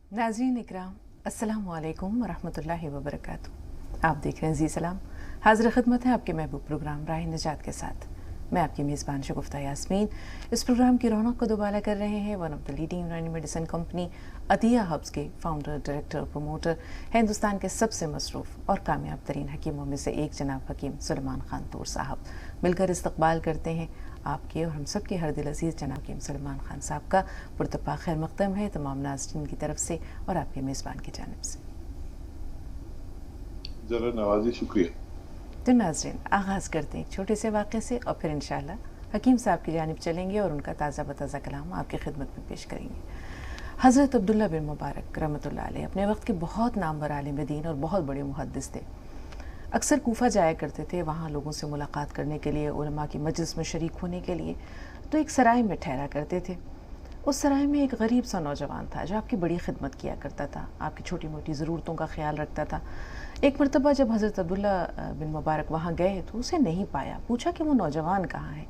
नाज़रीन इकराम, अस्सलामु अलैकुम वरहमतुल्लाहि वबरकातुहू। आप देख रहे हैं जी सलाम। हाज़िर खिदमत है आपके महबूब प्रोग्राम राह निजात के साथ। मैं आपकी मेज़बान शगुफ्ता यास्मीन। इस प्रोग्राम की रौनक को दोबारा कर रहे हैं वन ऑफ द लीडिंग यूनानी मेडिसिन कंपनी अतिया हब्स के फाउंडर, डायरेक्टर, प्रमोटर, हिंदुस्तान के सबसे मसरूफ़ और कामयाब तरीन हकीमों में से एक जनाब हकीम सुलेमान खान तूर साहब। मिलकर इस्तकबाल करते हैं आपके और हम सब के हर दिल अजीज़ जनाब हकीम सुलेमान खान साहब का। पुरतपा खैर मक़दम है तमाम नाज़रीन की तरफ से और आपके मेज़बान की जानिब से। ज़रा नवाजी, शुक्रिया। तो नाज़रीन, आगाज़ करते हैं एक छोटे से वाक़े से और फिर इंशाअल्लाह हकीम साहब की जानिब चलेंगे और उनका ताज़ा बताज़ा कलाम आपकी खिदमत में पेश करेंगे। हज़रत अब्दुल्ला बिन मुबारक रहमतुल्लाह अलैह अपने वक्त के बहुत नामवर आलिम दीन और बहुत बड़े मुहद्दिस थे। अक्सर कूफा जाया करते थे, वहाँ लोगों से मुलाकात करने के लिए, उलमा की मजलिस में शरीक होने के लिए। तो एक सराय में ठहरा करते थे। उस सराय में एक गरीब सा नौजवान था जो आपकी बड़ी खिदमत किया करता था, आपकी छोटी मोटी ज़रूरतों का ख्याल रखता था। एक मरतबा जब हज़रत अब्दुल्ला बिन मुबारक वहाँ गए तो उसे नहीं पाया। पूछा कि वो नौजवान कहाँ है।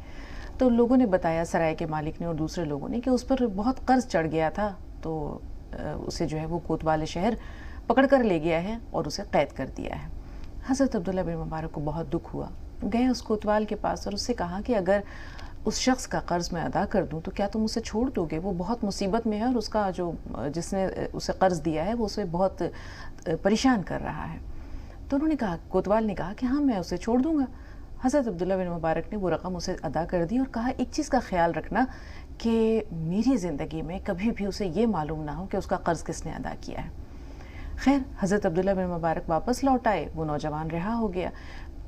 तो लोगों ने बताया, सराय के मालिक ने और दूसरे लोगों ने, कि उस पर बहुत कर्ज चढ़ गया था, तो उसे जो है वो कोतवाल शहर पकड़ कर ले गया है और उसे कैद कर दिया है। हज़रत अब्दुल्ला बिन मुबारक को बहुत दुख हुआ। गए उस कोतवाल के पास और उससे कहा कि अगर उस शख्स का कर्ज़ मैं अदा कर दूं तो क्या तुम उसे छोड़ दोगे? वो बहुत मुसीबत में है और उसका जो जिसने उसे कर्ज़ दिया है वो उसे बहुत परेशान कर रहा है। तो उन्होंने कहा, कोतवाल ने कहा कि हाँ, मैं उसे छोड़ दूंगा। हज़रत अब्दुल्ला बिन मुबारक ने वो रकम उसे अदा कर दी और कहा, एक चीज़ का ख्याल रखना कि मेरी ज़िंदगी में कभी भी उसे ये मालूम ना हो कि उसका कर्ज़ किसने अदा किया है। खैर, हज़रत अब्दुल्ला बिन मुबारक वापस लौट आए, वो नौजवान रिहा हो गया।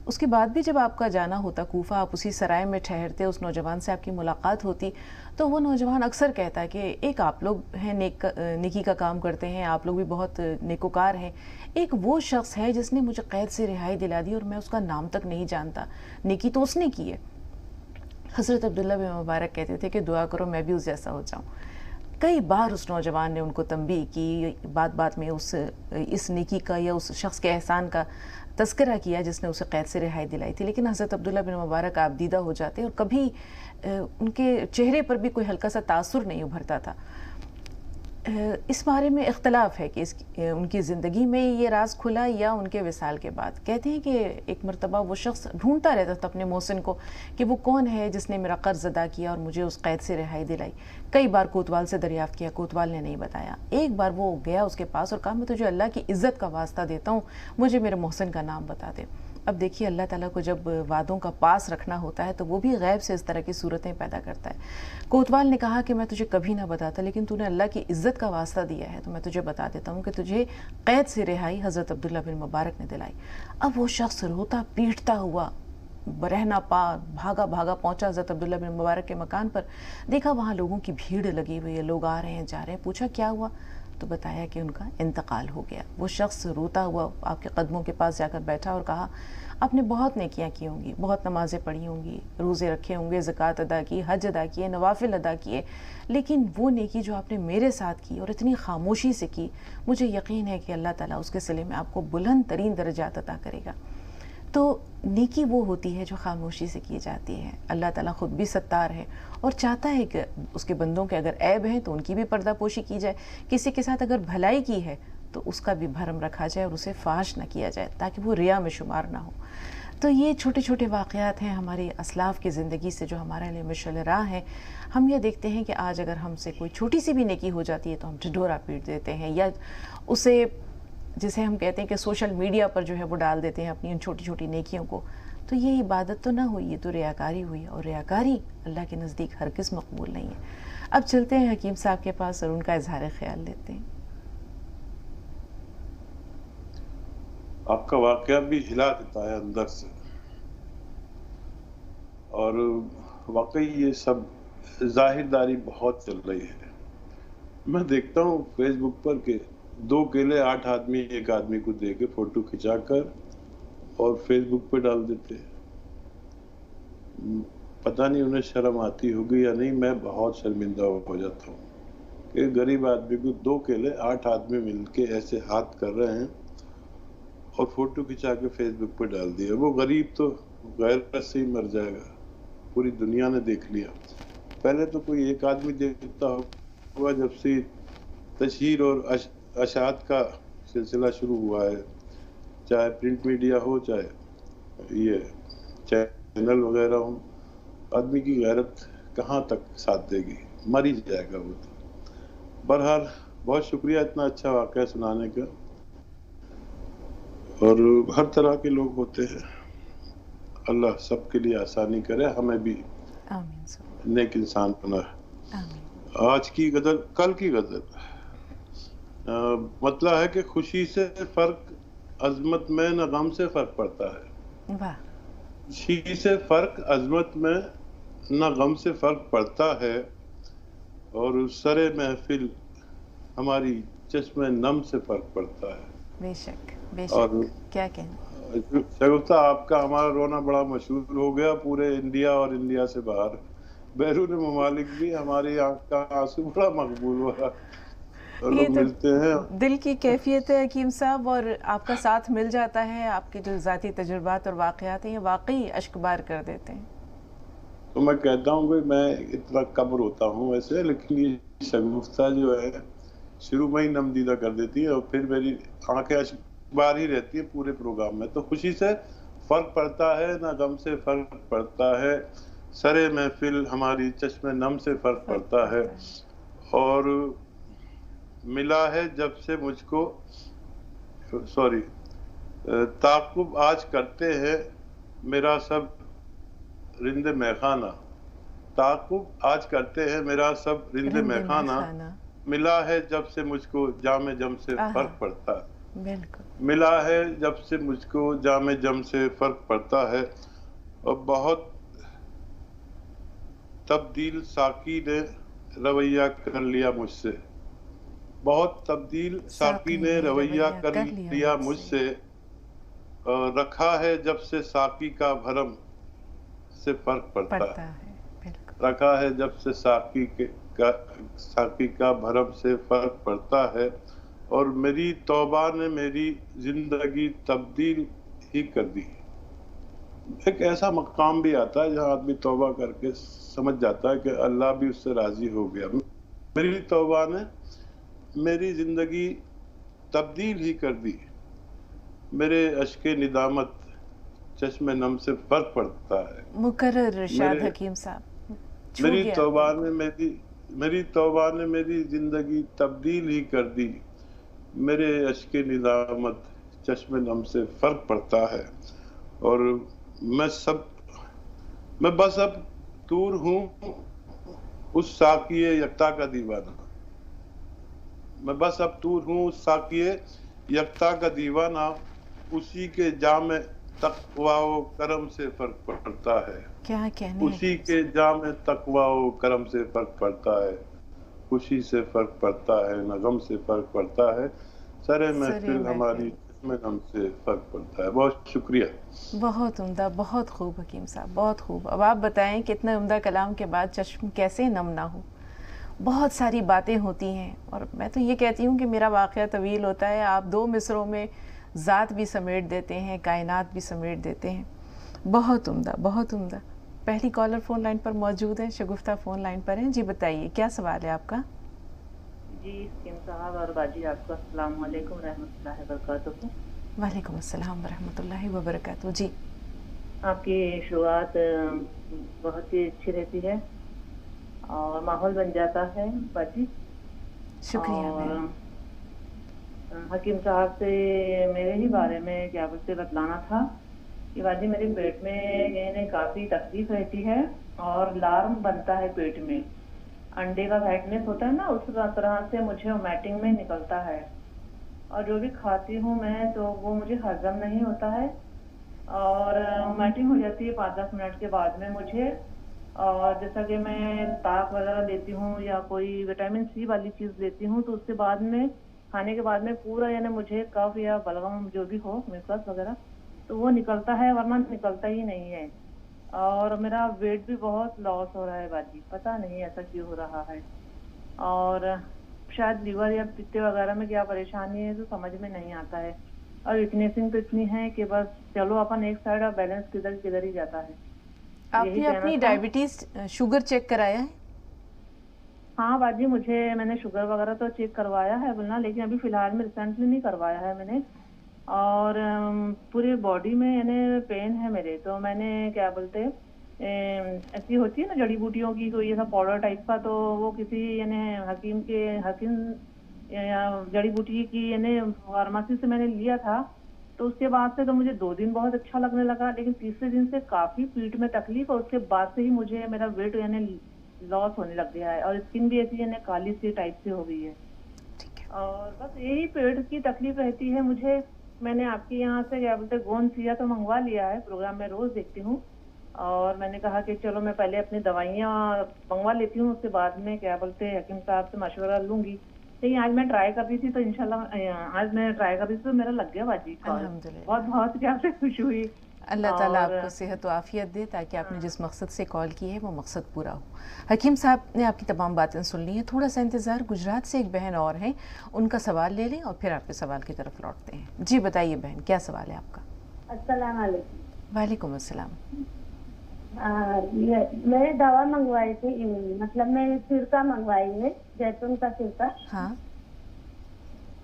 उसके बाद भी जब आपका जाना होता कूफा, आप उसी सराय में ठहरते, उस नौजवान से आपकी मुलाकात होती, तो वो नौजवान अक्सर कहता है कि एक आप लोग हैं नेकी का काम करते हैं, आप लोग भी बहुत नेकोकार हैं। एक वो शख्स है जिसने मुझे कैद से रिहाई दिला दी और मैं उसका नाम तक नहीं जानता। नेकी तो उसने की है। हज़रत अब्दुल्ला बिन मुबारक कहते थे कि दुआ करो मैं भी उस जैसा हो जाऊँ। कई बार उस नौजवान ने उनको तंबीह की, बात बात में इस नेकी का या उस शख्स के एहसान का तज़किरा किया जिसने उसे कैद से रिहाई दिलाई थी। लेकिन हज़रत अब्दुल्ला बिन मुबारक आबदीदा हो जाते और कभी उनके चेहरे पर भी कोई हल्का सा तासुर नहीं उभरता था। इस बारे में इख्तलाफ है कि उनकी ज़िंदगी में ये राज खुला या उनके विसाल के बाद। कहते हैं कि एक मरतबा वो शख्स ढूंढता रहता था अपने मोहसिन को कि वो कौन है जिसने मेरा कर्ज अदा किया और मुझे उस कैद से रिहाई दिलाई। कई बार कोतवाल से दरियाफ़्त किया, कोतवाल ने नहीं बताया। एक बार वो गया उसके पास और कहा, मैं तुझे अल्लाह की इज़्ज़त का वास्ता देता हूँ, मुझे मेरे मोहसिन का नाम बता दे। अब देखिए, अल्लाह ताला को जब वादों का पास रखना होता है तो वो भी गैब से इस तरह की सूरतें पैदा करता है। कोतवाल ने कहा कि मैं तुझे कभी ना बताता, लेकिन तूने अल्लाह की इज़्ज़त का वास्ता दिया है तो मैं तुझे बता देता हूँ कि तुझे कैद से रिहाई हज़रत अब्दुल्ला बिन मुबारक ने दिलाई। अब वो शख्स रोता पीटता हुआ बरहना पा भागा भागा पहुंचा हज़रत अब्दुल्ला बिन मुबारक के मकान पर। देखा वहाँ लोगों की भीड़ लगी हुई है, लोग आ रहे हैं जा रहे हैं। पूछा क्या हुआ, तो बताया कि उनका इंतकाल हो गया। वो शख्स रोता हुआ आपके कदमों के पास जाकर बैठा और कहा, आपने बहुत नेकियां की होंगी, बहुत नमाज़ें पढ़ी होंगी, रोज़े रखे होंगे, ज़कात अदा की, हज अदा किए, नवाफिल अदा किए, लेकिन वो नेकी जो आपने मेरे साथ की और इतनी खामोशी से की, मुझे यकीन है कि अल्लाह ताला उसके सिले में आपको बुलंद तरीन दर्जात अता करेगा। तो नेकी वो होती है जो खामोशी से की जाती है। अल्लाह ताला ख़ुद भी सत्तार है और चाहता है कि उसके बंदों के अगर ऐब हैं तो उनकी भी पर्दापोशी की जाए, किसी के साथ अगर भलाई की है तो उसका भी भरम रखा जाए और उसे फाश न किया जाए ताकि वो रिया में शुमार ना हो। तो ये छोटे छोटे वाक़यात हैं हमारी असलाफ़ की ज़िंदगी से जो हमारे लिए मशाल राह हैं। हम ये देखते हैं कि आज अगर हमसे कोई छोटी सी भी नेकी हो जाती है तो हम ढिढोरा पीट देते हैं या उसे, जिसे हम कहते हैं कि सोशल मीडिया पर जो है वो डाल देते हैं अपनी उन छोटी छोटी नेकियों को। तो ये इबादत तो ना हुई, ये तो रियाकारी हुई और रियाकारी अल्लाह के नज़दीक हरगिज़ मकबूल नहीं है। अब चलते हैं हकीम साहब के पास और उनका इजहार ख्याल लेते हैं। आपका वाक़या भी हिला देता है अंदर से, और वाकई ये सब ज़ाहिरदारी बहुत चल रही है। मैं देखता हूँ फेसबुक पर कि 2 केले 8 आदमी एक आदमी को दे के फ़ोटो खिंचाकर और फेसबुक पे डाल देते हैं। पता नहीं उन्हें शर्म आती होगी या नहीं। मैं बहुत शर्मिंदा हो जाता हूँ कि गरीब आदमी को 2 केले 8 आदमी मिलके ऐसे हाथ कर रहे हैं और फ़ोटो खिंचा के फेसबुक पे डाल दिया। वो गरीब तो गैरत से ही मर जाएगा, पूरी दुनिया ने देख लिया। पहले तो कोई एक आदमी देखता होगा जब से तशहीर और अशात का सिलसिला शुरू हुआ है, चाहे प्रिंट मीडिया हो, चाहे ये चैनल वगैरह हो, आदमी की गैरत कहाँ तक साथ देगी, मर ही जाएगा वो तो। बहरहाल बहुत शुक्रिया इतना अच्छा वाक़या सुनाने का, और हर तरह के लोग होते हैं, अल्लाह सबके लिए आसानी करे, हमें भी आमीन सर, नेक इंसान बनाए। आमीन। आज की गजल, कल की गजल मतलब है कि खुशी से फर्क अजमत में न गम से फर्क पड़ता है। वाह। खुशी से फर्क अजमत में न गम से फर्क पड़ता है, और सरे महफिल हमारी चश्मे नम से फर्क पड़ता है। बेशक और बेशक, क्या कहना। शगुफ्ता, आपका हमारा रोना बड़ा मशहूर हो गया पूरे इंडिया और इंडिया से बाहर, बैरून ममालिक भी हमारी आंख का आंसू बड़ा मकबूल हुआ, और ये लोग तो मिलते हैं। दिल की कैफियत है हकीम साहब, और आपका साथ मिल जाता है, आपके जो ज़ाती तजुर्बात और वाक़यात हैं ये वाकई अश्कबार कर देते हैं। तो मैं कहता हूँ कि मैं इतना कम रोता हूँ वैसे, लेकिन ये शगुफ्ता जो है शुरू में ही नमदीदा कर देती है, और फिर मेरी आंखें अश्कबार ही रहती है पूरे प्रोग्राम में। तो खुशी से फर्क पड़ता है, ना गम से फर्क पड़ता है, सरे महफिल हमारी चश्मे नम से फर्क पड़ता है, और मिला है जब से मुझको, सॉरी, ताक़ुब आज करते हैं मेरा सब रिंदे मैखाना, ताक़ुब आज करते हैं मेरा सब रिंदे मैखाना, मिला है जब से मुझको जामे जम से फर्क पड़ता है। बिल्कुल, मिला है जब से मुझको जामे जम से फर्क पड़ता है, और बहुत तब्दील साकी ने रवैया कर लिया मुझसे, बहुत तब्दील साकी ने रवैया कर लिया मुझसे, रखा है जब से साकी का भरम से फर्क पड़ता है। रखा है जब से साकी का भरम से फर्क पड़ता है, और मेरी तौबा ने मेरी जिंदगी तब्दील ही कर दी। एक ऐसा मकाम भी आता है जहाँ आदमी तौबा करके समझ जाता है कि अल्लाह भी उससे राजी हो गया। मेरी तौबा ने मेरी जिंदगी तब्दील ही कर दी, मेरे अश्के निदामत चश्मे नम से फर्क पड़ता है। मुकर्रर इरशाद हकीम साहब, मेरी तौबा ने मेरी जिंदगी तब्दील ही कर दी, मेरे अश्के निदामत चश्मे नम से फर्क पड़ता है, और मैं बस अब दूर हूँ उस साकिए यकता का दीवाना, मैं बस अब दूर हूँ उस साकिए यकता का दीवाना, उसी के जाम तक़वा व करम से फर्क पड़ता है। क्या कहने, उसी के जाम तक़वा व करम से फर्क पड़ता है, खुशी से फर्क पड़ता है, न गम से फर्क पड़ता है, सरे महफिल हमारी चश्मे नम से फर्क पड़ता है। बहुत शुक्रिया। बहुत उम्दा, बहुत खूब हकीम साहब, बहुत खूब। अब आप बताएं कि इतने उम्दा कलाम के बाद चश्म कैसे नम ना हो। बहुत सारी बातें होती हैं, और मैं तो ये कहती हूँ कि मेरा वाक़या तवील होता है, आप 2 मिसरों में ज़ात भी समेट देते हैं, कायनात भी समेट देते हैं। बहुत उम्दा, बहुत उम्दा। पहली कॉलर फ़ोन लाइन पर मौजूद है, शगुफ्ता फ़ोन लाइन पर हैं। जी बताइए, क्या सवाल है आपका? जी हकीम साहब और बाजी, आपको अस्सलाम वालेकुम रहमतुल्लाहि व बरकातहू। वालेकुम अस्सलाम व रहमतुल्लाहि व बरकातहू। जी, आपकी शुरुआत बहुत ही अच्छी रहती है और माहौल बन जाता है बाजी। शुक्रिया। और हकीम साहब से मेरे ही बारे में क्या कुछ बतलाना था कि बाजी, मेरे पेट में काफ़ी तकलीफ रहती है और लार्म बनता है पेट में, अंडे का फैटनेस होता है ना, उस तरह से मुझे वोमिटिंग में निकलता है, और जो भी खाती हूँ मैं तो वो मुझे हजम नहीं होता है, और वोमिटिंग हो जाती है 5-10 मिनट के बाद में मुझे। और जैसा कि मैं ताक वगैरह लेती हूँ या कोई विटामिन सी वाली चीज़ लेती हूँ, तो उसके बाद में, खाने के बाद में पूरा यानी मुझे कफ या बलगम जो भी हो, मिसवास वगैरह, तो वो निकलता है, वरना निकलता ही नहीं है। और मेरा वेट भी बहुत लॉस हो रहा है बाजी, पता नहीं ऐसा क्यों हो रहा है, और शायद लीवर या पित्ते वगैरह में क्या परेशानी है तो समझ में नहीं आता है। और वीकनेसिंग तो इतनी है कि बस चलो अपन एक साइड, और बैलेंस किधर ही जाता है। आपने अपनी डायबिटीज शुगर चेक कराया है? हाँ बाजी, मैंने शुगर वगैरह तो चेक करवाया है बोलना, लेकिन अभी फिलहाल में रिसेंटली नहीं करवाया है मैंने। और पूरी बॉडी में यानी पेन है मेरे, तो मैंने क्या बोलते ऐसी होती है ना जड़ी बूटियों की कोई ऐसा पाउडर टाइप का, तो वो किसी यानी हकीम या जड़ी बूटी की यानी फार्मेसी से मैंने लिया था। तो उसके बाद से तो मुझे 2 दिन बहुत अच्छा लगने लगा, लेकिन तीसरे दिन से काफी पीठ में तकलीफ, और उसके बाद से ही मुझे मेरा वेट यानी लॉस होने लग गया है, और स्किन भी ऐसी यानी काली सी टाइप से हो गई है। ठीक है। और बस यही पेट की तकलीफ रहती है मुझे। मैंने आपके यहाँ से क्या बोलते गोंद सिया तो मंगवा लिया है, प्रोग्राम में रोज देखती हूँ, और मैंने कहा कि चलो मैं पहले अपनी दवाइयाँ मंगवा लेती हूँ, उसके बाद में क्या बोलते हकीम साहब से मशवरा लूंगी। लेकिन आज मैं ट्राई कर रही थी, तो इंशाल्लाह आज मैं ट्राई कर रही थी तो मेरा लग गया बाजी। अल्हम्दुलिल्लाह, बहुत बहुत क्या से खुश हुई। अल्लाह ताला आपको सेहत व आफियत दे, ताकि आपने जिस मकसद से कॉल की है वो मकसद पूरा हो। हकीम साहब ने आपकी तमाम बातें सुन ली हैं, थोड़ा सा इंतज़ार, गुजरात से एक बहन और हैं, उनका सवाल ले लें और फिर आपके सवाल की तरफ लौटते हैं। जी बताइए बहन, क्या सवाल है आपका? अस्सलाम वालेकुम। वालेकुम अस्सलाम। मैं दवा मंगवाई थी, मतलब मैं सिरका मंगवाई है, जैतून का सिरका। हाँ,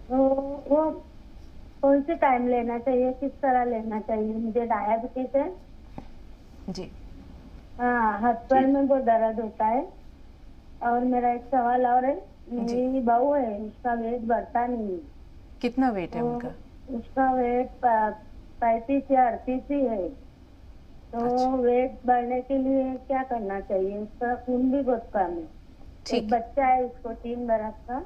तो वो कौन से टाइम लेना चाहिए, किस तरह लेना चाहिए? मुझे डायबिटीज है जी। हाँ, हाथ पैर में बहुत दर्द होता है। और मेरा एक सवाल और है, मेरी बहू है, उसका वेट बढ़ता नहीं है। कितना वेट है तो उनका? उसका वेट 35 या 38 ही है। तो अच्छा। वेट बढ़ने के लिए क्या करना चाहिए? उसका खून भी बहुत कम है। ठीक। एक बच्चा है उसको 3 बरस का,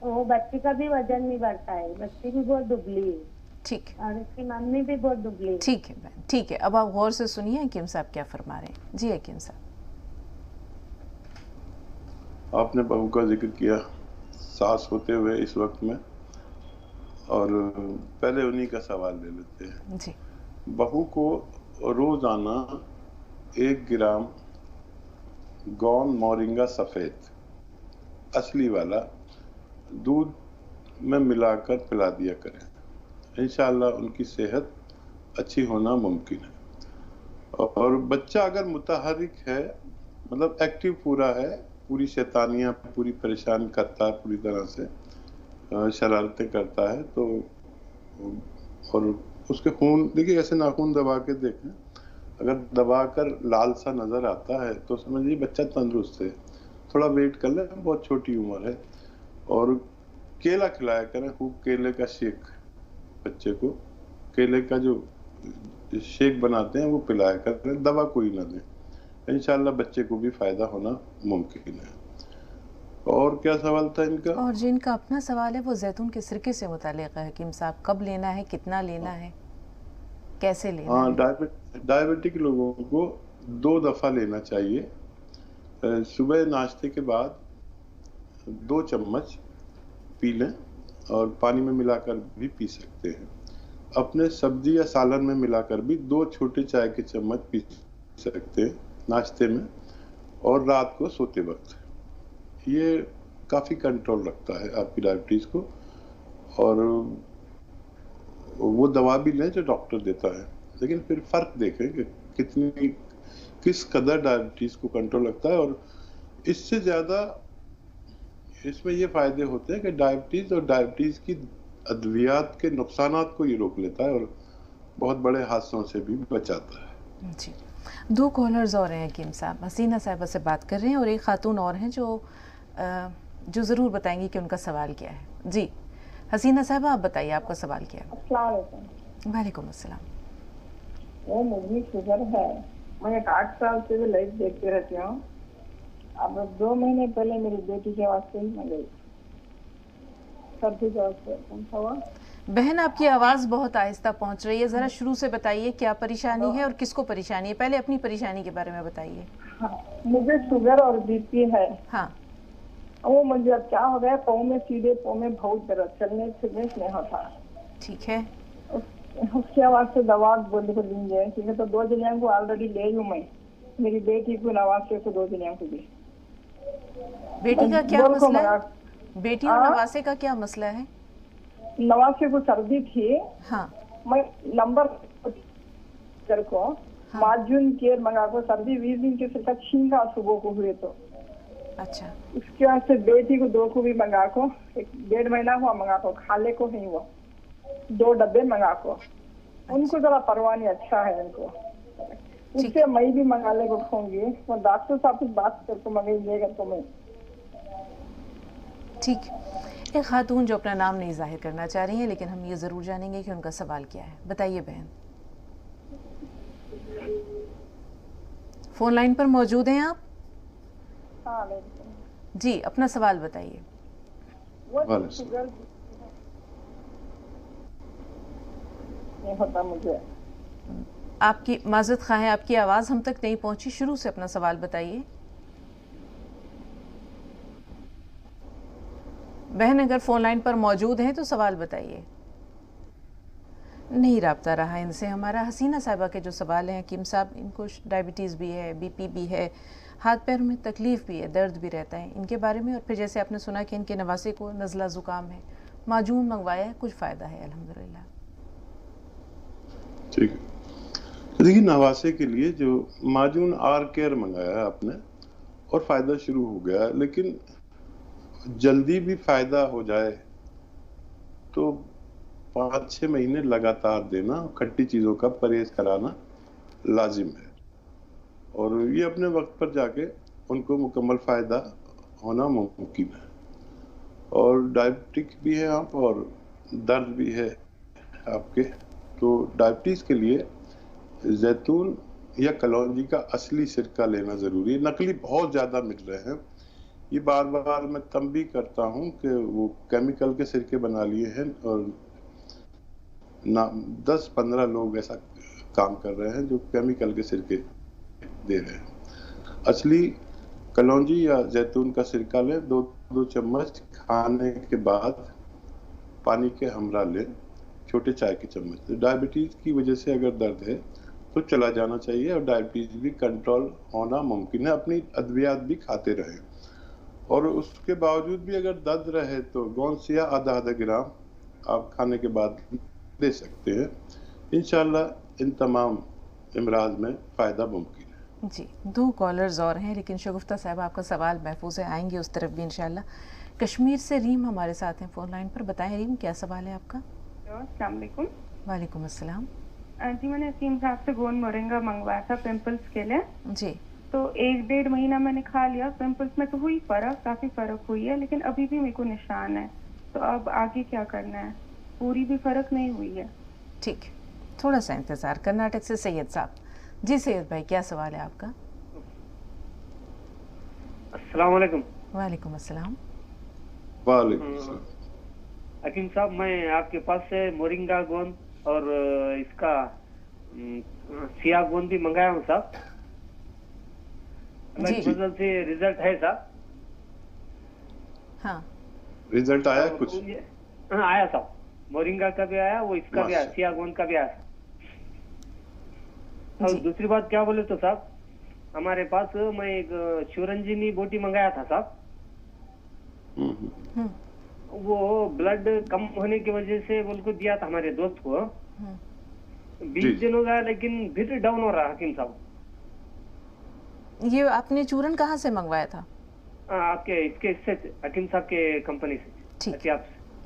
वो बच्ची का भी वजन नहीं बढ़ता है, बच्ची भी बहुत दुबली है। ठीक है, और उसकी मम्मी भी बहुत दुबली है। ठीक है बहन, ठीक है। अब आप गौर से सुनिए हकीम साहब क्या फरमा रहे हैं। जी हकीम साहब। आपने बहू का जिक्र किया सास होते हुए इस वक्त में, और पहले उन्हीं का सवाल ले लेते हैं। जी। बहू को रोजाना 1 ग्राम गौन मोरिंगा सफेद असली वाला दूध में मिलाकर पिला दिया करें, इंशाअल्लाह उनकी सेहत अच्छी होना मुमकिन है। और बच्चा अगर मुतहरिक है, मतलब एक्टिव पूरा है, पूरी शैतानियाँ पूरी परेशान करता है, पूरी तरह से शरारतें करता है, तो और उसके खून देखिए, ऐसे नाखून दबा के देखें, अगर दबाकर लाल सा नजर आता है तो समझिए बच्चा तंदुरुस्त है। थोड़ा वेट कर ले, बहुत छोटी उम्र है। और केला खिलाया करें खूब, केले का शेक, बच्चे को केले का जो शेक बनाते हैं वो पिलाया करें, दवा कोई ना दें, इंशाल्लाह बच्चे को भी फायदा होना मुमकिन है। और क्या सवाल था इनका? और जिनका अपना सवाल है वो जैतून के सिरके से मुताल्लिक़ है हकीम साहब, कब लेना है, कितना लेना है, कैसे लेना हाँ, है? डायबिटिक लोगों को 2 दफा लेना चाहिए। सुबह नाश्ते के बाद 2 चम्मच पी लें, और पानी में मिलाकर भी पी सकते हैं। अपने सब्जी या सालन में मिलाकर भी 2 छोटे चाय के चम्मच पी सकते हैं नाश्ते में, और रात को सोते वक्त। ये काफ़ी कंट्रोल रखता है आपकी डायबिटीज़ को। और वो दवा भी लें जो डॉक्टर देता है, लेकिन फिर फ़र्क देखें कि किस कदर डायबिटीज़ को कंट्रोल रखता है। और इससे ज़्यादा इसमें ये फ़ायदे होते हैं कि डायबिटीज़ और डायबिटीज़ की अद्वियात के नुकसानात को ये रोक लेता है, और बहुत बड़े हादसों से भी बचाता है। जी। 2 कॉलर्स और हैं हकीम साहब, हसीना साहिबा से बात कर रहे हैं, और एक खातून और हैं जो ज़रूर बताएंगी कि उनका सवाल क्या है। जी हसीना साहिबा, आप बताइए आपका सवाल क्या है? अस्सलाम वालेकुम। वालेकुम अस्सलाम। वो मुझे शुगर है, मैं 8 साल से भी लाइट देखते रहती हूँ। अब 2 महीने पहले मेरी बेटी के वास्ते ही मैं गई, सर्दी के वास्ते। कौन हुआ? बहन आपकी आवाज़ बहुत आहिस्ता पहुंच रही है, ज़रा शुरू से बताइए क्या परेशानी है और किसको परेशानी है। पहले अपनी परेशानी के बारे में बताइए। हाँ, मुझे शुगर और बीपी है। हाँ, वो मुझे अब क्या हो गया, पाँव में सीधे पाँव में बहुत दर्द, चलने फिरने नहीं होता। ठीक है। उसके वास्ते दवा बोल को लेंगे, ठीक है? तो 2 जनिया को ऑलरेडी ले लूँ मैं, मेरी बेटी को नवासे को 2 जनिया को भी। बेटी का क्या मसला है? बेटी और नवासे का क्या मसला है? नवासे को सर्दी थी। हाँ, मैं नंबर को मार्जिन केयर मंगा को सर्दी 20 दिन के सिर्फ छींका सुबह को हुए, तो अच्छा उसके वास्ते बेटी को 2 को भी मंगा को, 1.5 महीना हुआ मंगा को, खाले को नहीं हुआ, 2 डब्बे मंगा को। उनको जरा परवाह नहीं, अच्छा है उनको, उससे मैं भी मंगा ले को खाऊंगी। वो डॉक्टर साहब से बात करके मंगाइएगा तो मैं। ठीक। एक खातून जो अपना नाम नहीं जाहिर करना चाह रही हैं, लेकिन हम ये ज़रूर जानेंगे कि उनका सवाल क्या है। बताइए बहन। फ़ोन लाइन पर मौजूद हैं आप? हाँ जी, अपना सवाल बताइए। वो शुगर नहीं होता मुझे। आपकी माज़रत ख़्वाह है, आपकी आवाज़ हम तक नहीं पहुंची, शुरू से अपना सवाल बताइए। बहन अगर फ़ोन लाइन पर मौजूद हैं तो सवाल बताइए। नहीं राब्ता रहा इनसे हमारा। हसीना साहिबा के जो सवाल हैं, हकीम साहब, इनको डायबिटीज़ भी है, बीपी भी है, हाथ पैर में तकलीफ़ भी है, दर्द भी रहता है, इनके बारे में। और फिर जैसे आपने सुना कि इनके नवासे को नज़ला ज़ुकाम है, माजून मंगवाया है, कुछ फ़ायदा है अल्हम्दुलिल्लाह। ठीक है, तो देखिए नवासे के लिए जो माजून आर केयर मंगाया है आपने और फ़ायदा शुरू हो गया, लेकिन जल्दी भी फ़ायदा हो जाए तो 5-6 महीने लगातार देना, खट्टी चीज़ों का परहेज कराना लाजिम है, और ये अपने वक्त पर जाके उनको मुकम्मल फ़ायदा होना मुमकिन है। और डायबिटिक भी है आप और दर्द भी है आपके, तो डायबिटीज़ के लिए जैतून या कलौंजी का असली सिरका लेना ज़रूरी है। नकली बहुत ज़्यादा मिल रहे हैं, ये बार बार मैं तंबीह करता हूँ कि वो केमिकल के सिरके बना लिए हैं, और 10-15 लोग ऐसा काम कर रहे हैं जो केमिकल के सिरके दे रहे हैं। असली कलौंजी या जैतून का सिरका लें, 2 चम्मच खाने के बाद पानी के हमरा लें, छोटे चाय के चम्मच। डायबिटीज़ की वजह से अगर दर्द है तो चला जाना चाहिए, और डायबिटीज़ भी कंट्रोल होना मुमकिन है। अपनी अद्वियात भी खाते रहें, और उसके बावजूद भी अगर दर्द रहे तो गोंसिया आधा ग्राम आप खाने के बाद ले सकते हैं। इंशाल्लाह इन तमाम इमराज में फ़ायदा मुमकिन है। जी, 2 कॉलर्स और हैं, लेकिन शगुफ्ता साहब आपका सवाल महफूज है, आएंगे उस तरफ भी इंशाल्लाह। कश्मीर से रीम हमारे साथ हैं फ़ोन लाइन पर। बताएं रीम, क्या सवाल है आपका? अस्सलाम वालेकुम। वालेकुम अस्सलाम। जी, मैंने हकीम साहब से गोंद मोरिंगा मंगवाया था पिंपल्स के लिए। जी, तो 1-1.5 महीना मैंने खा लिया। पिंपल्स में तो हुई फ़र्क, काफ़ी फ़र्क हुई है, लेकिन अभी भी मेरे को निशान है। तो अब आगे क्या करना है? पूरी भी फ़र्क नहीं हुई है। ठीक, थोड़ा सा इंतज़ार। कर्नाटक से सैयद साहब। जी सैयद भाई, क्या सवाल है आपका? अस्सलाम वालेकुम। वालेकुम अस्सलाम। वालेकुम सलाम। हकीम साहब, मैं आपके पास से मोरिंगा गोंद और इसका सिया गोंद भी मंगाया हूँ साहब। अल्लाह की फजल से रिजल्ट है साहब। हाँ, रिजल्ट आया कुछ? हाँ आया साहब, मोरिंगा का भी आया, वो इसका भी आया, सिया गोंद का भी आया। और दूसरी बात क्या बोले तो साहब, हमारे पास मैं एक शिवरंजनी बोटी मंगाया था साहब। वो ब्लड कम होने की वजह से उनको दिया था हमारे दोस्त को। 20 दिन हो गया, लेकिन फिर डाउन हो रहा हकीम साहब। ये आपने चूरन कहाँ से मंगवाया था? आपके इसके इससे हकीम साहब के कंपनी से। ठीक है,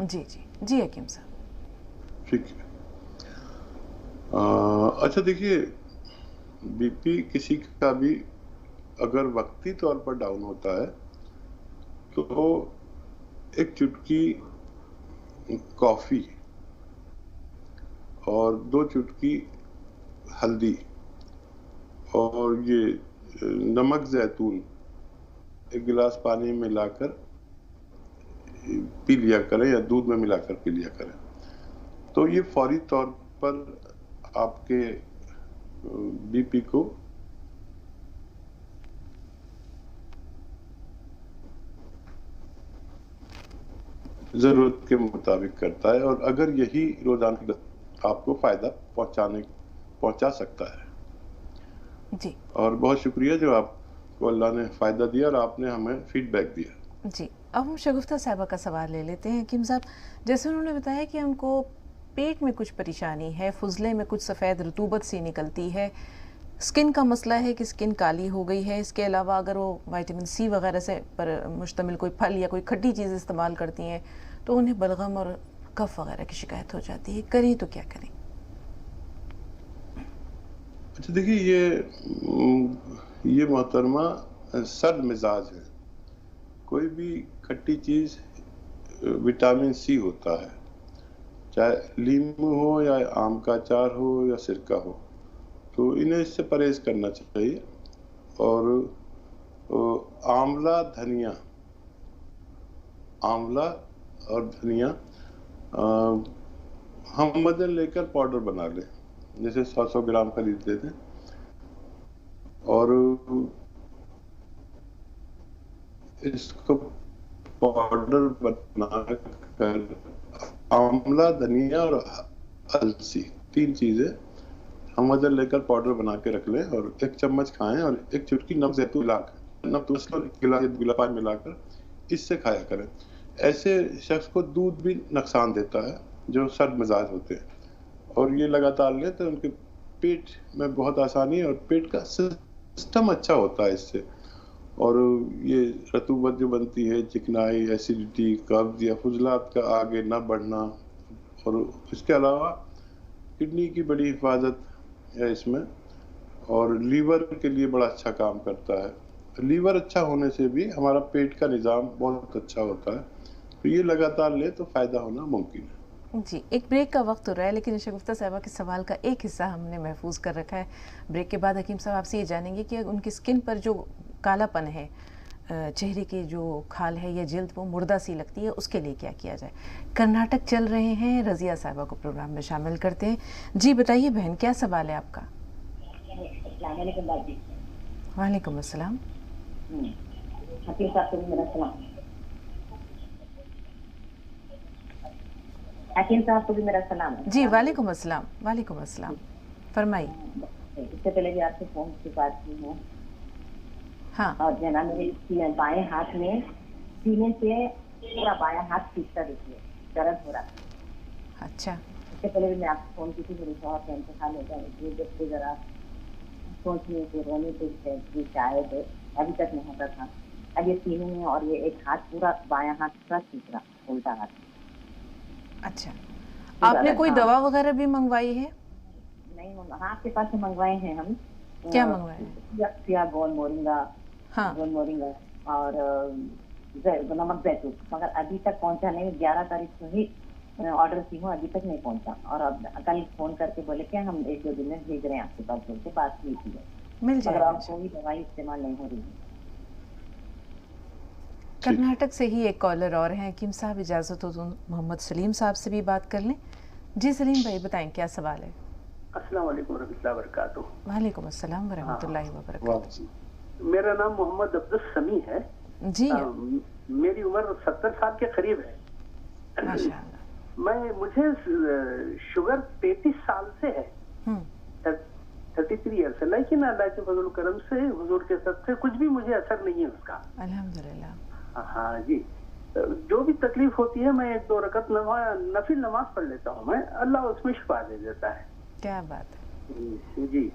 जी जी जी हकीम साहब। ठीक है। अच्छा देखिए, बीपी किसी का भी अगर वक्ती तौर पर डाउन होता है तो एक चुटकी कॉफ़ी और 2 चुटकी हल्दी और ये नमक जैतून 1 गिलास पानी में मिलाकर पी लिया करें, या दूध में मिलाकर पी लिया करें, तो ये फौरी तौर पर आपके बीपी को जरूरत के मुताबिक करता है, और अगर यही रोजाना आपको फायदा पहुंचा सकता है। जी, और बहुत शुक्रिया जो आपको अल्लाह ने फायदा दिया और आपने हमें फीडबैक दिया। जी, अब हम शगुफ्ता साहिबा का सवाल ले लेते हैं। हकीम साहब, जैसे उन्होंने बताया कि उनको पेट में कुछ परेशानी है, फुजले में कुछ सफ़ेद रतूबत सी निकलती है, اسکن کا مسئلہ ہے کہ اسکن کالی ہو گئی ہے، اس کے علاوہ اگر وہ وائٹامن سی وغیرہ سے پر مشتمل کوئی پھل یا کوئی کھٹی چیز استعمال کرتی ہیں تو انہیں بلغم اور کف وغیرہ کی شکایت ہو جاتی ہے، کریں تو کیا کریں؟ اچھا دیکھیے، یہ محترمہ سرد مزاج ہے. کوئی بھی کھٹی چیز وٹامن سی ہوتا ہے، چاہے لیمو ہو یا آم کا اچار ہو یا سرکہ ہو، تو انہیں اس سے پرہیز کرنا چاہیے. اور آملہ اور دھنیا ہم مدن لے کر پاؤڈر بنا لیں، جیسے 100 گرام خرید لیتے ہیں، اور اس کو پاؤڈر بنا کر آملہ، دھنیا اور السی 3 چیزیں ہم مدن لے کر پاؤڈر بنا کے رکھ لیں اور 1 چمچ کھائیں، اور 1 چٹکی نمک زیتون ملا کر گلاس پانی ملا کر اس سے کھایا کریں. ایسے شخص کو دودھ بھی نقصان دیتا ہے جو سرد مزاج ہوتے ہیں، اور یہ لگاتار لیں تو ان کے پیٹ میں بہت آسانی اور پیٹ کا سسٹم اچھا ہوتا ہے اس سے. اور یہ رطوبت جو بنتی ہے، چکنائی، ایسیڈیٹی، قبض یا فضلات کا آگے نہ بڑھنا، اور اس کے علاوہ کڈنی کی بڑی حفاظت ہے اس میں، اور لیور کے لیے بڑا اچھا کام کرتا ہے. لیور اچھا ہونے سے بھی ہمارا پیٹ کا نظام بہت اچھا ہوتا ہے، تو یہ لگاتار لے تو فائدہ ہونا ممکن ہے. جی، ایک بریک کا وقت ہو رہا ہے، لیکن شگفتہ صاحبہ کے سوال کا ایک حصہ ہم نے محفوظ کر رکھا ہے. بریک کے بعد حکیم صاحب آپ سے یہ جانیں گے کہ ان کی سکن پر جو کالا پن ہے، چہرے کی جو کھال ہے یا جلد وہ مردہ سی لگتی ہے، اس کے لیے کیا کیا جائے. کرناٹک چل رہے ہیں، رضیہ صاحبہ کو پروگرام میں شامل کرتے ہیں. جی بتائیے بہن، کیا سوال ہے آپ کا؟ السلام علیکم بابی. وعلیکم السلام. حکیم صاحب کو بھی میرا سلام. حکیم صاحب کو بھی میرا سلام. جی وعلیکم السلام. وعلیکم السلام، فرمائیے. اس سے پہلے بھی آپ سے فون کی بات کی ہے. ہاں. اور جو ہے نا میرے بائیں ہاتھ میں سینے سے پورا بایاں ہاتھ کھینچتا دیکھیے درد ہو رہا. اچھا. اس سے پہلے بھی میں آپ کو فون کی تھی، میرے شوہر کا انتقال ہو گیا، جب سے ذرا سوچنے کے رونے کے شاید ابھی تک نہیں ہوتا تھا. اب یہ سینے میں اور یہ ایک ہاتھ پورا بایاں ہاتھ پورا کھینچ رہا، الٹا ہاتھ. اچھا، آپ نے کوئی دوا وغیرہ بھی منگوائی ہے؟ نہیں، ہاں آپ کے پاس سے منگوائے ہیں ہم. کیا منگوائے ہیں؟ گول مورنگا، ہاں گول مورنگا اور نمک زیتون، مگر ابھی تک پہنچا نہیں. 11 تاریخ کو ہی آرڈر کی ہوں، ابھی تک نہیں پہنچا. اور اب کل فون کر کے بولے کہ ہم 1-2 دن میں بھیج رہے ہیں آپ کے پاس، بول کے بات کی تھی، مل جائے مگر گا. اب کوئی دوائی استعمال نہیں ہو رہی ہے. کرناٹک سے ہی ایک کالر اور ہیں. حکیم صاحب اجازت ہو تو محمد سلیم صاحب سے بھی بات کر لیں. جی سلیم بھائی بتائیں کیا سوال ہے؟ السلام علیکم ورحمۃ اللہ وبرکاتہ. وعلیکم السلام ورحمۃ اللہ وبرکاتہ. میرا نام محمد عبدالسمیع ہے. جی میری عمر 70 سال کے قریب ہے. ماشاء اللہ. مجھے شوگر 33 سال سے ہے، 33 ایئر سے، لیکن اللہ کے فضل و کرم سے، حضور کے سب سے کچھ بھی مجھے اثر نہیں ہے اس کا. الحمدللہ. ہاں جی، جو بھی تکلیف ہوتی ہے میں 1-2 رکعت نفل نماز پڑھ لیتا ہوں، میں اللہ اس میں شفا دے دیتا ہے. کیا بات ہے. جی،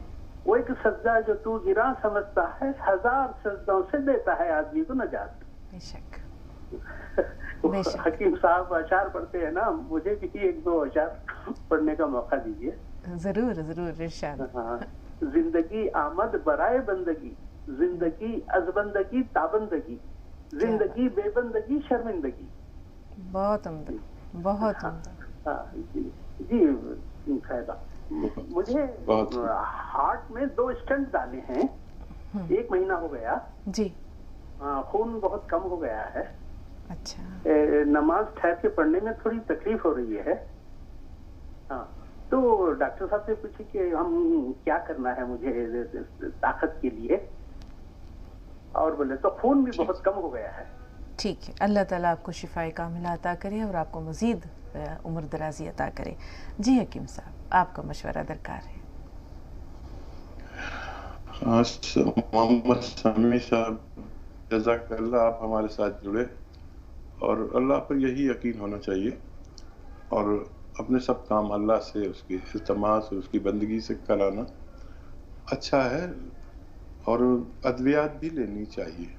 وہ ایک سجدہ جو تو گرا سمجھتا ہے 1000 سجدوں سے دیتا ہے آدمی کو نجات. بے شک. حکیم صاحب اشعار پڑھتے ہیں نا، مجھے بھی 1-2 اشعار پڑھنے کا موقع دیجیے. ضرور ضرور ارشاد. ہاں. زندگی آمد برائے بندگی، زندگی از بندگی تابندگی، زندگی بے بندگی شرمندگی. بہت عمدہ، بہت عمدہ. جی فائدہ. مجھے ہارٹ میں 2 اسٹنٹ ڈالے ہیں، 1 مہینہ ہو گیا. جی. خون بہت کم ہو گیا ہے. اچھا. نماز ٹھہر کے پڑھنے میں تھوڑی تکلیف ہو رہی ہے. ہاں، تو ڈاکٹر صاحب سے پوچھے کہ ہم کیا کرنا ہے مجھے طاقت کے لیے، اور بولے تو خون بھی بہت کم ہو گیا ہے. ٹھیک ہے، اللہ تعالیٰ آپ کو شفائے کاملہ عطا کرے اور آپ کو مزید عمر درازی عطا کرے. جی حکیم صاحب آپ کا مشورہ درکار ہے. محمد سمیع صاحب جزاک اللہ، آپ ہمارے ساتھ جڑے، اور اللہ پر یہی یقین ہونا چاہیے، اور اپنے سب کام اللہ سے، اس کی التماس اور اس کی بندگی سے کرانا. अच्छा है, और अद्वियात भी लेनी चाहिए।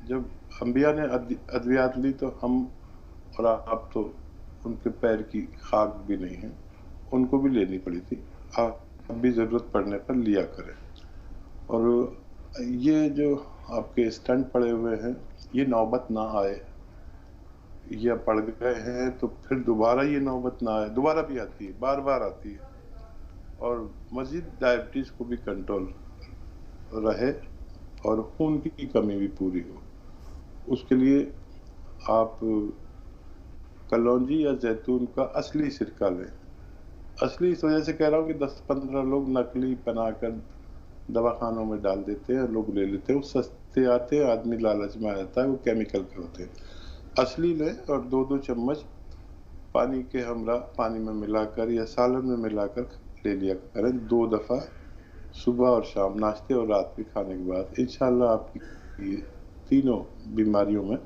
जब अंबिया ने अद्वियात ली तो हम और आप तो उनके पैर की खाक भी नहीं है, उनको भी लेनी पड़ी थी। आप भी ज़रूरत पड़ने पर लिया करें। और ये जो आपके स्टंट पड़े हुए हैं, ये नौबत ना आए, या पड़ गए हैं तो फिर दोबारा ये नौबत ना आए। दोबारा भी आती है, बार बार आती है। और मज़ीद डायबिटीज़ को भी कंट्रोल रहे और खून की कमी भी पूरी हो, उसके लिए आप कलौंजी या जैतून का असली सिरका लें। असली इस वजह से कह रहा हूँ कि 10-15 लोग नकली बनाकर दवाखानों में डाल देते हैं, लोग ले लेते हैं, वो सस्ते आते हैं, आदमी लालच में आ जाता है, वो केमिकल के होते हैं। असली लें और 2-2 चम्मच पानी के हमरा पानी में मिलाकर या सालन में मिलाकर ले लिया करें 2 दफ़ा, सुबह और शाम, नाश्ते और रात के खाने के बाद। इंशाल्लाह आपकी तीनों बीमारियों में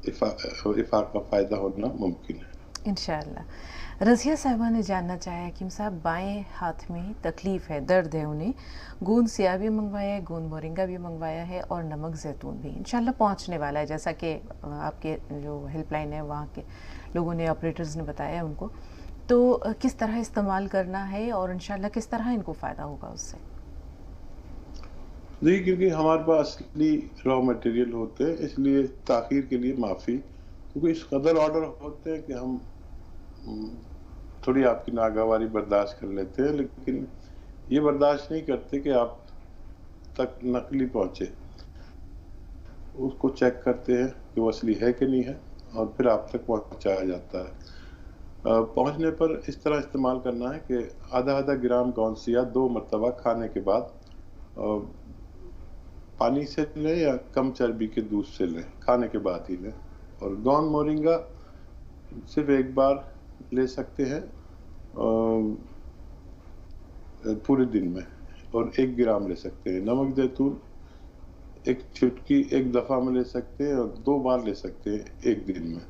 इफ़ाक़ का फ़ायदा होना मुमकिन है इंशाल्लाह। रज़िया साहिबा ने जानना चाहा हकीम साहब, बाएं हाथ में तकलीफ़ है, दर्द है उन्हें, गूंद सिया भी मंगवाया है, गूंद मोरिंगा भी मंगवाया है और नमक जैतून भी। इंशाल्लाह पहुंचने वाला है, जैसा कि आपके जो हेल्पलाइन है वहाँ के लोगों ने, ऑपरेटर्स ने बताया उनको। तो किस तरह इस्तेमाल करना है और इंशाल्लाह किस तरह इनको फ़ायदा होगा उससे? जी, क्योंकि हमारे पास असली रॉ मटेरियल होते हैं, इसलिए ताख़ीर के लिए माफ़ी, क्योंकि इस कदर ऑर्डर होते हैं कि हम थोड़ी आपकी नागवारी बर्दाश्त कर लेते हैं, लेकिन ये बर्दाश्त नहीं करते कि आप तक नकली पहुँचे। उसको चेक करते हैं कि वो असली है कि नहीं है, और फिर आप तक पहुँचाया जाता है। पहुँचने पर इस तरह इस्तेमाल करना है कि आधा ग्राम गौनसिया 2 मरतबा खाने के बाद पानी से लें या कम चर्बी के दूध से लें, खाने के बाद ही लें। और गौन मोरिंगा सिर्फ एक बार ले सकते हैं पूरे दिन में, और 1 ग्राम ले सकते हैं। नमक जैतून 1 चुटकी 1 दफ़ा में ले सकते हैं, और 2 बार ले सकते हैं 1 दिन में।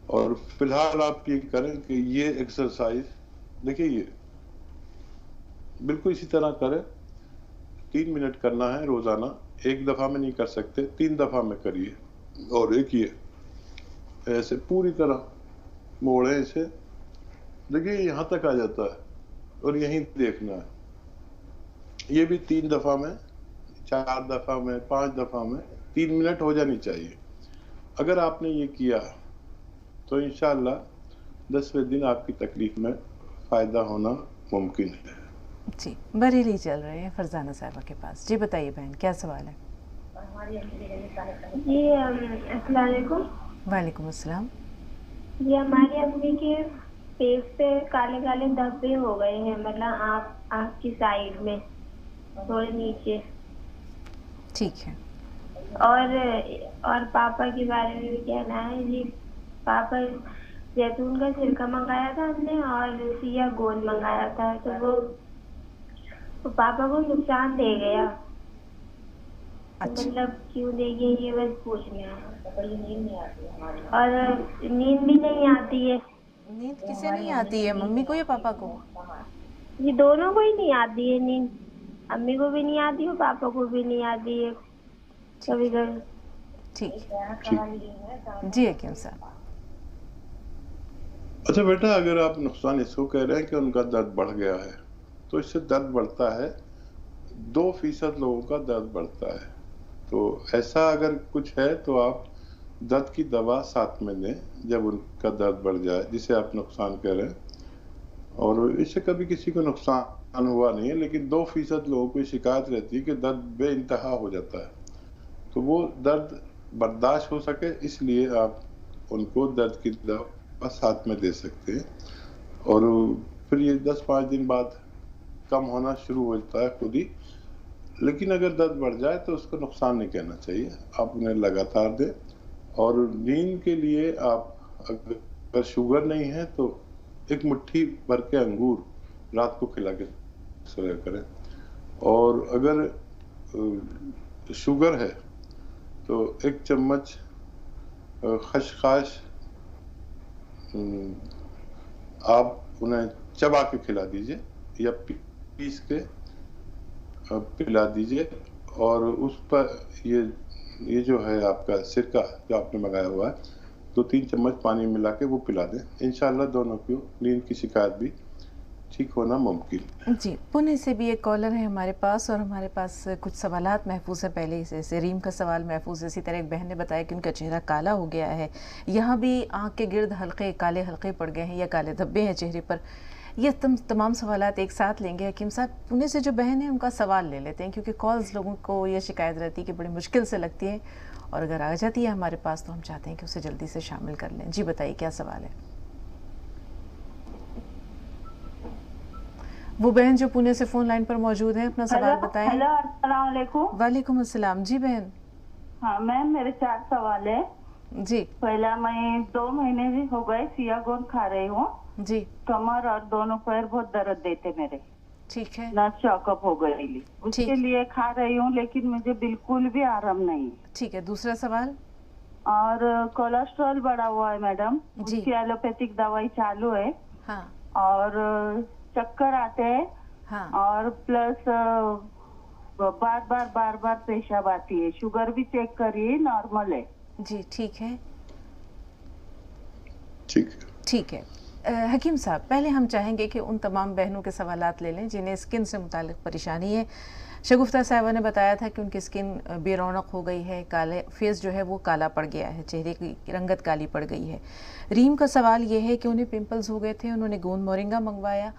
और फिलहाल आप ये करें कि ये एक्सरसाइज, देखिए ये बिल्कुल इसी तरह करें, 3 मिनट करना है रोज़ाना, 1 दफ़ा में नहीं कर सकते, 3 दफ़ा में करिए। और एक ये ऐसे पूरी तरह मोड़े इसे, देखिए यहाँ तक आ जाता है, और यहीं देखना है। ये भी 3 दफ़ा में, 4 दफ़ा में, 5 दफ़ा में 3 मिनट हो जानी चाहिए। अगर आपने ये किया तो इंशाअल्लाह 10वें दिन आपकी तकलीफ में फ़ायदा होना मुमकिन है। जी, बरेली चल रहे हैं फरजाना साहिबा के पास। जी बताइए बहन, क्या सवाल है? जी अस्सलाम वालेकुम। वालेकुम अस्सलाम। जी हमारी अम्मी के पेट पे काले काले धब्बे हो गए हैं, मतलब आँख की साइड में थोड़े नीचे। ठीक है। और पापा के बारे में भी कहना है जी। पापा जैतून का सिरका मंगाया था हमने, और सिया गोंद मंगाया था, तो वो तो पापा को नुकसान दे गया। अच्छा। तो मतलब क्यों दे गया ये बस पूछना है। नींद नहीं आती है, और नींद भी नहीं आती है। नींद किसे नहीं आती है, मम्मी को या पापा को? ये दोनों को ही नहीं आती है नींद, अम्मी को भी नहीं आती है, पापा को भी नहीं आती है कभी कभी। ठीक जी हकीम साहब। अच्छा बेटा, अगर आप नुकसान इसको कह रहे हैं कि उनका दर्द बढ़ गया है, तो इससे दर्द बढ़ता है, 2% लोगों का दर्द बढ़ता है। तो ऐसा अगर कुछ है तो आप दर्द की दवा साथ में लें जब उनका दर्द बढ़ जाए, जिसे आप नुकसान कह रहे हैं। और इससे कभी किसी को नुकसान हुआ नहीं है, लेकिन 2% लोगों को शिकायत रहती है कि दर्द बेइंतहा हो जाता है। तो वो दर्द बर्दाश्त हो सके, इसलिए आप उनको दर्द की दवा साथ में दे सकते हैं। और फिर ये 10-5 दिन बाद कम होना शुरू हो जाता है खुद ही। लेकिन अगर दर्द बढ़ जाए तो उसको नुकसान नहीं कहना चाहिए, आप उन्हें लगातार दें। और नींद के लिए आप अगर शुगर नहीं है तो 1 मुट्ठी भर के अंगूर रात को खिला के सोया करें। और अगर शुगर है तो 1 चम्मच खसखस आप उन्हें चबा के खिला दीजिए, या पीस के پلا دیجیے، اور اس پر یہ جو ہے آپ کا سرکہ جو آپ نے منگایا ہوا ہے 2-3 چمچ پانی ملا کے وہ پلا دیں، انشاءاللہ دونوں کی نیند کی شکایت بھی ٹھیک ہونا ممکن۔ جی، پونے سے بھی ایک کالر ہے ہمارے پاس، اور ہمارے پاس کچھ سوالات محفوظ ہیں پہلے سے ریم کا سوال محفوظ ہے۔ اسی طرح ایک بہن نے بتایا کہ ان کا چہرہ کالا ہو گیا ہے، یہاں بھی آنکھ کے گرد حلقے، کالے حلقے پڑ گئے ہیں یا کالے دھبے ہیں چہرے پر۔ یہ تمام سوالات ایک ساتھ لیں گے۔ حکیم صاحب، پونے سے جو بہن ہے ان کا سوال لے لیتے ہیں، کیونکہ کالز لوگوں کو یہ شکایت رہتی ہے کہ بڑی مشکل سے لگتی ہے، اور اگر آ جاتی ہے ہمارے پاس تو ہم چاہتے ہیں کہ اسے جلدی سے شامل کر لیں۔ جی بتائیے کیا سوال ہے؟ وہ بہن جو پونے سے فون لائن پر موجود ہیں، اپنا سوال بتائیں۔ ہیلو، السلام علیکم۔ وعلیکم السلام۔ جی بہن۔ ہاں میم، میرے 4 سوال ہے۔ جی۔ پہلا، میں 2 مہینے بھی ہو گئے سیاگون کھا رہی ہوں۔ جی۔ کمر اور دونوں پیر بہت درد دیتے میرے۔ ٹھیک ہے۔ نس چاک اپ ہو گئی، اس کے لیے کھا رہی ہوں، لیکن مجھے بالکل بھی آرام نہیں۔ ٹھیک ہے، دوسرا سوال۔ اور کولیسٹرول بڑھا ہوا ہے میڈم، اس کی ایلوپیتھک دوائی چالو ہے۔ ہاں۔ اور چکر آتے ہیں، اور پلس بار بار پیشاب آتی ہے۔ شوگر بھی چیک کریے، نارمل ہے۔ جی ٹھیک ہے۔ ٹھیک ہے۔ حکیم صاحب، پہلے ہم چاہیں گے کہ ان تمام بہنوں کے سوالات لے لیں جنہیں اسکن سے متعلق پریشانی ہے۔ شگفتہ صاحبہ نے بتایا تھا کہ ان کی اسکن بے رونق ہو گئی ہے، کالے فیس جو ہے وہ کالا پڑ گیا ہے، چہرے کی رنگت کالی پڑ گئی ہے۔ ریم کا سوال یہ ہے کہ انہیں پمپلز ہو گئے تھے، انہوں نے گوند مورنگا منگوایا،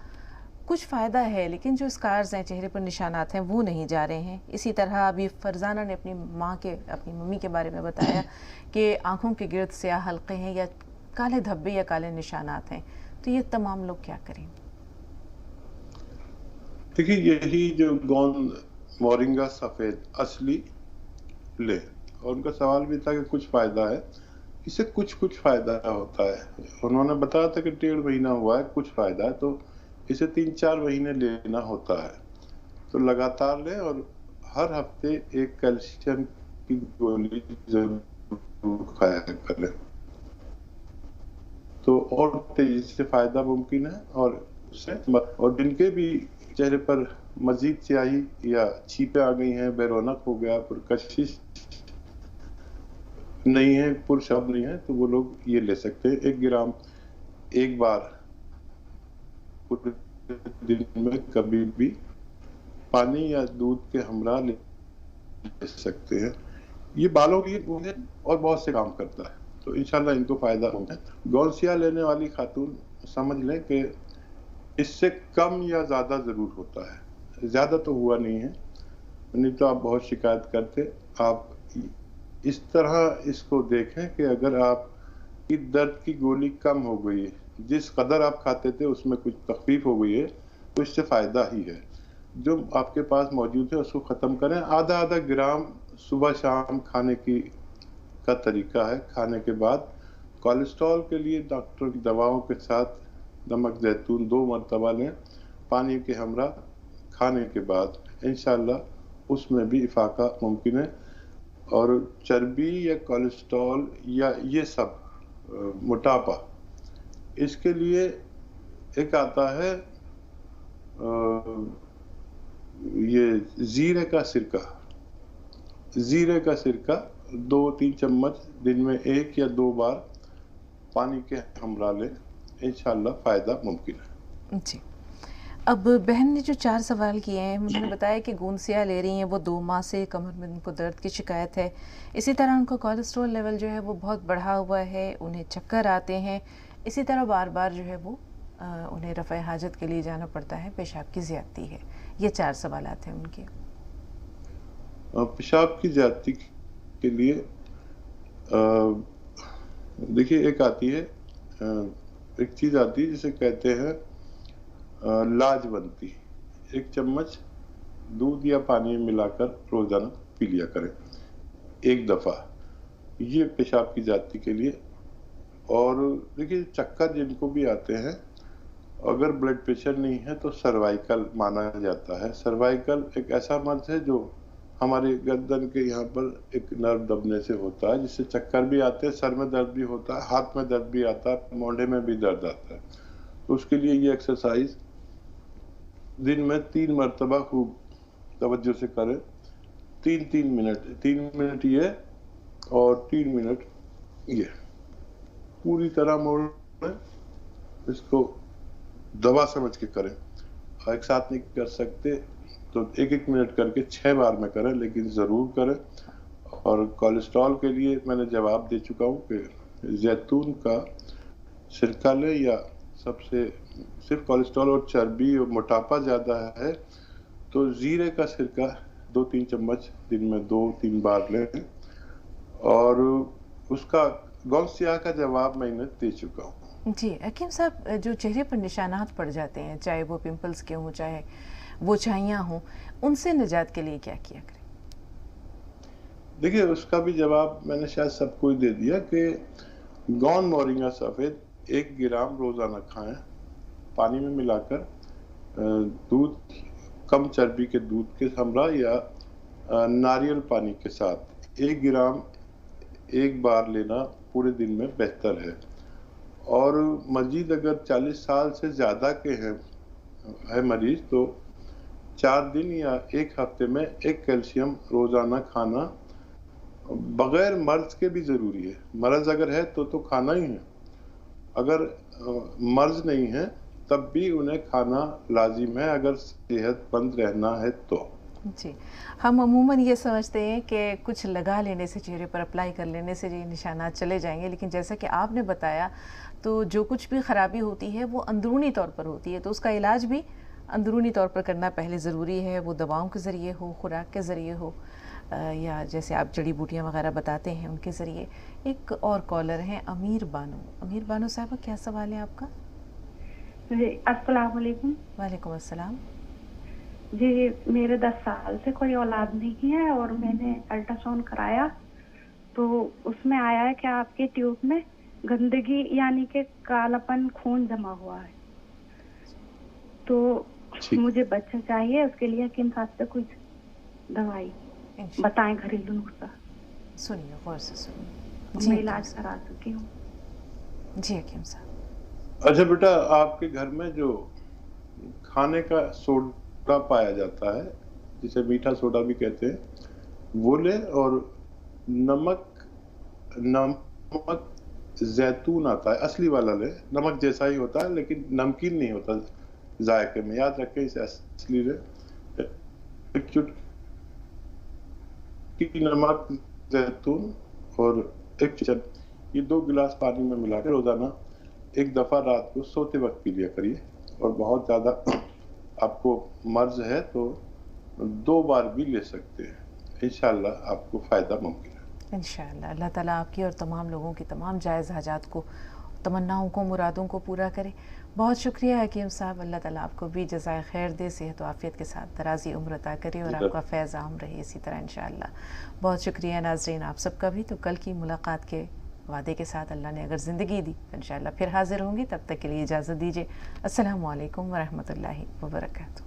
کچھ فائدہ ہے، لیکن جو اسکارز ہیں، چہرے پر نشانات ہیں، وہ نہیں جا رہے ہیں۔ اسی طرح ابھی فرزانہ نے اپنی ممی کے بارے میں بتایا کہ آنکھوں کے گرد سیاہ حلقے ہیں یا کالے دھبے یا کالے نشانات ہیں، تو یہ تمام لوگ کیا کریں؟ دیکھیے، یہی جو گوند مورنگا سفید اصلی لے، اور ان کا سوال بھی تھا کہ کچھ فائدہ ہے، اس سے کچھ فائدہ ہوتا ہے۔ انہوں نے بتایا تھا کہ 1.5 مہینہ ہوا ہے، کچھ فائدہ ہے، تو اسے 3-4 مہینے لینا ہوتا ہے، تو لگاتار لیں، اور ہر ہفتے ایک کیلشیم کی گولی ضرور کھایا کریں، تو اور تیزی سے فائدہ ممکن ہے۔ اور جن کے بھی چہرے پر مزید سیاہی یا چھیپیں آ گئی ہیں، بے رونق ہو گیا، پرکشش نہیں ہے، پرشب نہیں ہے، تو وہ لوگ یہ لے سکتے ہیں۔ 1 گرام ایک بار دن میں کبھی بھی پانی یا دودھ کے ہمراہ لے سکتے ہیں۔ یہ بالوں کی اور بہت سے کام کرتا ہے، تو انشاءاللہ ان کو فائدہ ہوگا۔ گونسیا لینے والی خاتون سمجھ لیں کہ اس سے کم یا زیادہ ضرور ہوتا ہے، زیادہ تو ہوا نہیں ہے، نہیں تو آپ بہت شکایت کرتے۔ آپ اس طرح اس کو دیکھیں کہ اگر آپ کی درد کی گولی کم ہو گئی ہے، جس قدر آپ کھاتے تھے اس میں کچھ تخفیف ہو گئی ہے، تو اس سے فائدہ ہی ہے۔ جو آپ کے پاس موجود ہے اس کو ختم کریں۔ آدھا گرام صبح شام کھانے کا طریقہ ہے۔ کھانے کے بعد کولیسٹرول کے لیے ڈاکٹر کی دواؤں کے ساتھ نمک زیتون 2 مرتبہ لیں، پانی کے ہمراہ، کھانے کے بعد انشاءاللہ اس میں بھی افاقہ ممکن ہے۔ اور چربی یا کولیسٹرول یا یہ سب موٹاپا، اس کے لیے ایک آتا ہے یہ زیرے کا سرکہ 2-3 چمچ دن میں 1 یا 2 بار پانی کے ہمراہ لیں، انشاءاللہ فائدہ ممکن ہے۔ جی، اب بہن نے جو 4 سوال کیے ہیں، انہوں نے بتایا کہ گونسیا لے رہی ہیں، وہ 2 ماہ سے کمر میں ان کو درد کی شکایت ہے، اسی طرح ان کو کولیسٹرول لیول جو ہے وہ بہت بڑھا ہوا ہے، انہیں چکر آتے ہیں، اسی طرح بار بار جو ہے وہ انہیں رفع حاجت کے لیے جانا پڑتا ہے، پیشاب کی زیادتی ہے۔ یہ 4 سوالات ہیں ان کے۔ پیشاب کی زیادتی کے لیے دیکھیے، ایک چیز آتی ہے جسے کہتے ہیں لاجونتی۔ 1 چمچ دودھ یا پانی میں ملا کر روزانہ پی لیا کریں 1 دفعہ، یہ پیشاب کی زیادتی کے لیے۔ اور دیکھیے، چکر جن کو بھی آتے ہیں، اگر بلڈ پریشر نہیں ہے تو سروائیکل مانا جاتا ہے۔ سروائیکل ایک ایسا مرض ہے جو ہمارے گردن کے یہاں پر ایک نرو دبنے سے ہوتا ہے، جس سے چکر بھی آتے ہیں، سر میں درد بھی ہوتا ہے، ہاتھ میں درد بھی آتا ہے، مونڈے میں بھی درد آتا ہے۔ تو اس کے لیے یہ ایکسرسائز دن میں 3 مرتبہ خوب तवज्जो से करें। 3 मिनट ये और 3 मिनट ये, पूरी तरह मोड़ इसको दवा समझ के करें। एक साथ नहीं कर सकते तो 1-1 मिनट करके 6 बार में करें, लेकिन ज़रूर करें। और कोलेस्ट्रॉल के लिए मैंने जवाब दे चुका हूँ कि जैतून का सिरका लें, या सबसे सिर्फ कोलेस्ट्रॉल और चर्बी और मोटापा ज़्यादा है तो जीरे का सिरका 2-3 चम्मच दिन में 2-3 बार लें। और उसका गौसिया का जवाब मैंने दे चुका हूँ। जी हकीम साहब, जो चेहरे पर निशानात पड़ जाते हैं, चाहे वो पिंपल्स के हों चाहे वो छाइयाँ हों, उनसे निजात के लिए क्या किया करें? देखिए, उसका भी जवाब मैंने शायद सबको ही दे दिया कि गौन मोरिंगा सफ़ेद 1 ग्राम रोज़ाना खाएं, पानी में मिलाकर। दूध, कम चर्बी के दूध के हमरा या नारियल पानी के साथ 1 ग्राम 1 बार लेना पूरे दिन में बेहतर है। और मजीद अगर 40 साल से ज़्यादा के है मरीज तो 4 दिन या 1 हफ्ते में 1 कैल्शियम रोज़ाना खाना बगैर मर्ज के भी ज़रूरी है। मर्ज अगर है तो खाना ही है, अगर मर्ज नहीं है तब भी उन्हें खाना लाजिम है अगर सेहतमंद रहना है तो। जी, हम अमूमन ये समझते हैं कि कुछ लगा लेने से, चेहरे पर अप्लाई कर लेने से ये निशानात चले जाएंगे, लेकिन जैसा कि आपने बताया तो जो कुछ भी ख़राबी होती है वो अंदरूनी तौर पर होती है, तो उसका इलाज भी अंदरूनी तौर पर करना पहले ज़रूरी है। वो दवाओं के ज़रिए हो, खुराक के ज़रिए हो, या जैसे आप जड़ी बूटियाँ वगैरह बताते हैं उनके ज़रिए। एक और कॉलर हैं अमीर बानो साहबा, क्या सवाल है आपका? जी अस्सलाम वालेकुम। वालेकुम अस्सलाम। जी, मेरे 10 साल से कोई औलाद नहीं है और मैंने अल्ट्रासाउंड कराया तो उसमें आया है कि आपके ट्यूब में गंदगी यानी कि कालापन खून जमा हुआ है, तो मुझे बच्चा चाहिए, उसके लिए हकीम साहब से कुछ दवाई बताएं, घरेलू नुस्खा। सुनिए, गौर से सुनिए। मैं इलाज करा चुकी हूँ। जी हकीम साहब। अच्छा बेटा, आपके घर में जो खाने का सोडा पाया जाता है, जिसे मीठा सोडा भी कहते हैं, वो ले, और नमक जैतून आता है असली वाला ले, नमक जैसा ही होता है लेकिन नमकीन नहीं होता जायके में, याद रखें इसे असली ले। एक चुटकी नमक, जैतून और 1 चम्मच, ये 2 गिलास पानी में मिलाकर रोजाना 1 दफा रात को सोते वक्त पी लिया करिए। और बहुत ज्यादा आपको मर्ज है तो 2 बार भी ले सकते हैं, इंशाल्लाह आपको फायदा मुमकिन है। इंशाअल्लाह अल्लाह ताला आपकी और तमाम लोगों की तमाम जायज़ हाजात को, तमन्नाओं को, मुरादों को पूरा करे। बहुत शुक्रिया हकीम साहब, अल्लाह ताला आपको भी जज़ाए खैर दे, सेहत व आफ़ियत के साथ दराज़ी उम्र अता करे और आपका फैज़ आम रहे इसी तरह इंशाअल्लाह। बहुत शुक्रिया नाज़रीन आप सबका भी। तो कल की मुलाकात के वादे के साथ अल्लाह ने अगर ज़िंदगी दी तो इंशाअल्लाह फिर हाज़िर होंगी। तब तक के लिए इजाज़त दीजिए। अस्सलामु अलैकुम व रहमतुल्लाहि व बरकातुहू।